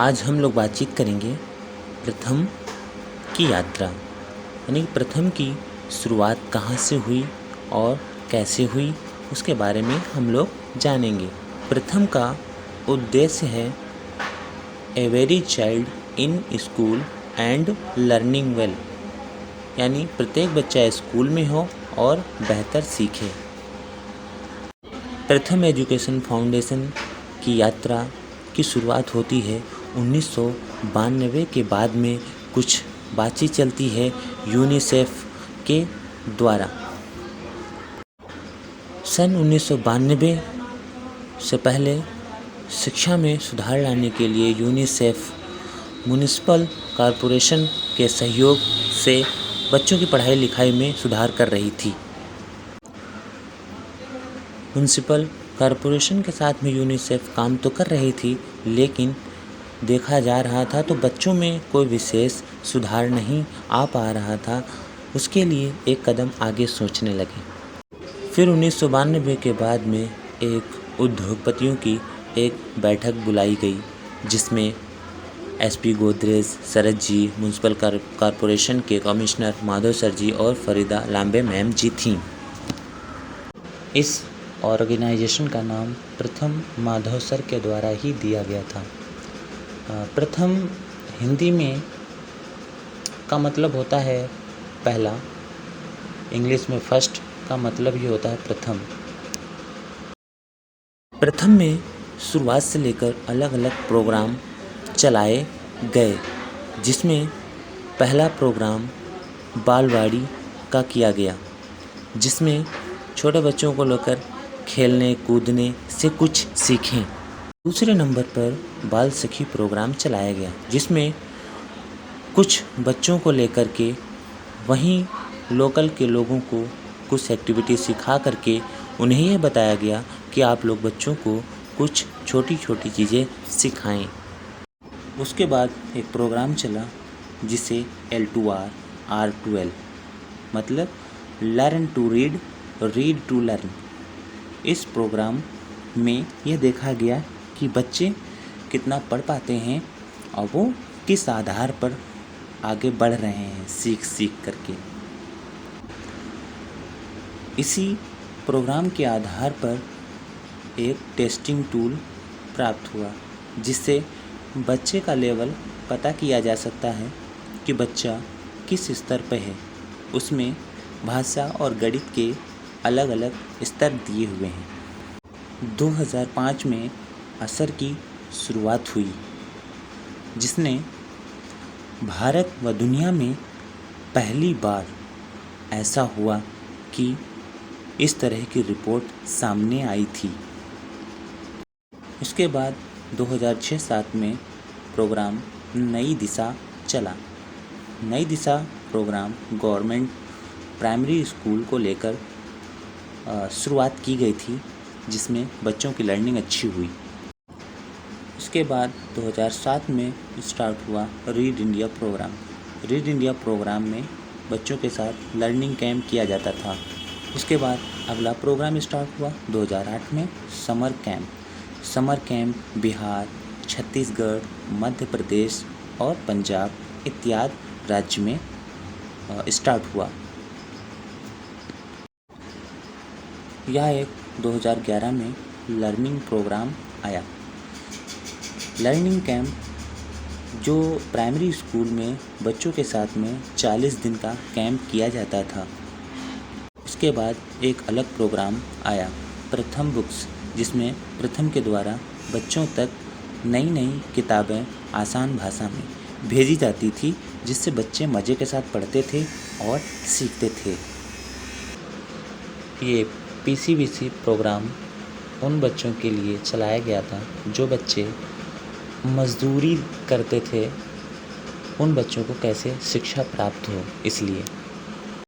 आज हम लोग बातचीत करेंगे प्रथम की यात्रा, यानी प्रथम की शुरुआत कहाँ से हुई और कैसे हुई, उसके बारे में हम लोग जानेंगे। प्रथम का उद्देश्य है every child in school and learning well, यानी प्रत्येक बच्चा स्कूल में हो और बेहतर सीखे। प्रथम एजुकेशन फाउंडेशन की यात्रा की शुरुआत होती है 1992 के बाद में कुछ बातचीत चलती है यूनिसेफ के द्वारा। सन 1992 से पहले शिक्षा में सुधार लाने के लिए यूनिसेफ म्युनिसिपल कॉरपोरेशन के सहयोग से बच्चों की पढ़ाई लिखाई में सुधार कर रही थी। म्युनिसिपल कॉरपोरेशन के साथ में यूनिसेफ काम तो कर रही थी, लेकिन देखा जा रहा था तो बच्चों में कोई विशेष सुधार नहीं आ पा रहा था। उसके लिए एक कदम आगे सोचने लगे। फिर 1992 के बाद में एक उद्योगपतियों की एक बैठक बुलाई गई, जिसमें एसपी गोदरेज शरद जी, म्युनिसिपल कॉरपोरेशन के कमिश्नर माधव सर जी और फरीदा लांबे मैम जी थीं। इस ऑर्गेनाइजेशन का नाम प्रथम माधव सर के द्वारा ही दिया गया था। प्रथम हिंदी में का मतलब होता है पहला, इंग्लिश में फर्स्ट का मतलब ही होता है प्रथम। प्रथम में शुरुआत से लेकर अलग अलग प्रोग्राम चलाए गए, जिसमें पहला प्रोग्राम बालवाड़ी का किया गया, जिसमें छोटे बच्चों को लेकर खेलने कूदने से कुछ सीखें। दूसरे नंबर पर बाल सखी प्रोग्राम चलाया गया, जिसमें कुछ बच्चों को लेकर के वहीं लोकल के लोगों को कुछ एक्टिविटी सिखा करके उन्हें यह बताया गया कि आप लोग बच्चों को कुछ छोटी छोटी चीज़ें सिखाएं। उसके बाद एक प्रोग्राम चला जिसे L2R, R2L मतलब learn to read, read to learn. इस प्रोग्राम में यह देखा गया कि बच्चे कितना पढ़ पाते हैं और वो किस आधार पर आगे बढ़ रहे हैं सीख सीख करके। इसी प्रोग्राम के आधार पर एक टेस्टिंग टूल प्राप्त हुआ, जिससे बच्चे का लेवल पता किया जा सकता है कि बच्चा किस स्तर पर है। उसमें भाषा और गणित के अलग अलग स्तर दिए हुए हैं। 2005 में असर की शुरुआत हुई, जिसने भारत व दुनिया में पहली बार ऐसा हुआ कि इस तरह की रिपोर्ट सामने आई थी। उसके बाद 2006-07 में प्रोग्राम नई दिशा चला। नई दिशा प्रोग्राम गवर्नमेंट प्राइमरी स्कूल को लेकर शुरुआत की गई थी, जिसमें बच्चों की लर्निंग अच्छी हुई। उसके बाद 2007 में स्टार्ट हुआ read India program. Read India program में बच्चों के साथ लर्निंग कैंप किया जाता था। उसके बाद अगला प्रोग्राम स्टार्ट हुआ 2008 में summer camp. Summer camp Bihar, Chhattisgarh, Madhya Pradesh और पंजाब इत्यादि राज्य में स्टार्ट हुआ। यह एक 2011 में लर्निंग प्रोग्राम आया। लर्निंग कैंप जो प्राइमरी स्कूल में बच्चों के साथ में 40 दिन का कैंप किया जाता था। उसके बाद एक अलग प्रोग्राम आया प्रथम बुक्स, जिसमें प्रथम के द्वारा बच्चों तक नई नई किताबें आसान भाषा में भेजी जाती थी, जिससे बच्चे मज़े के साथ पढ़ते थे और सीखते थे। ये PCVC प्रोग्राम उन बच्चों के लिए चलाया गया था जो बच्चे मजदूरी करते थे, उन बच्चों को कैसे शिक्षा प्राप्त हो। इसलिए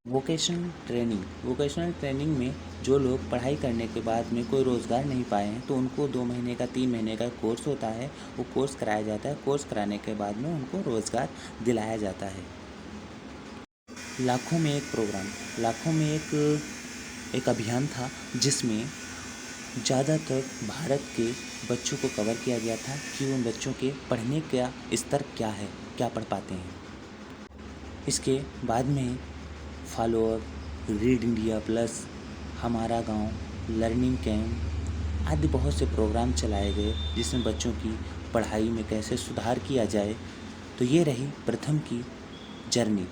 वोकेशनल ट्रेनिंग में जो लोग पढ़ाई करने के बाद में कोई रोज़गार नहीं पाए हैं, तो उनको 2 महीने का 3 महीने का कोर्स होता है, वो कोर्स कराया जाता है। कोर्स कराने के बाद में उनको रोज़गार दिलाया जाता है। लाखों में एक अभियान था, जिसमें ज़्यादातर भारत के बच्चों को कवर किया गया था कि उन बच्चों के पढ़ने का स्तर क्या है, क्या पढ़ पाते हैं। इसके बाद में फॉलोअर, रीड इंडिया प्लस, हमारा गांव, लर्निंग कैंप आदि बहुत से प्रोग्राम चलाए गए जिसमें बच्चों की पढ़ाई में कैसे सुधार किया जाए। तो ये रही प्रथम की जर्नी।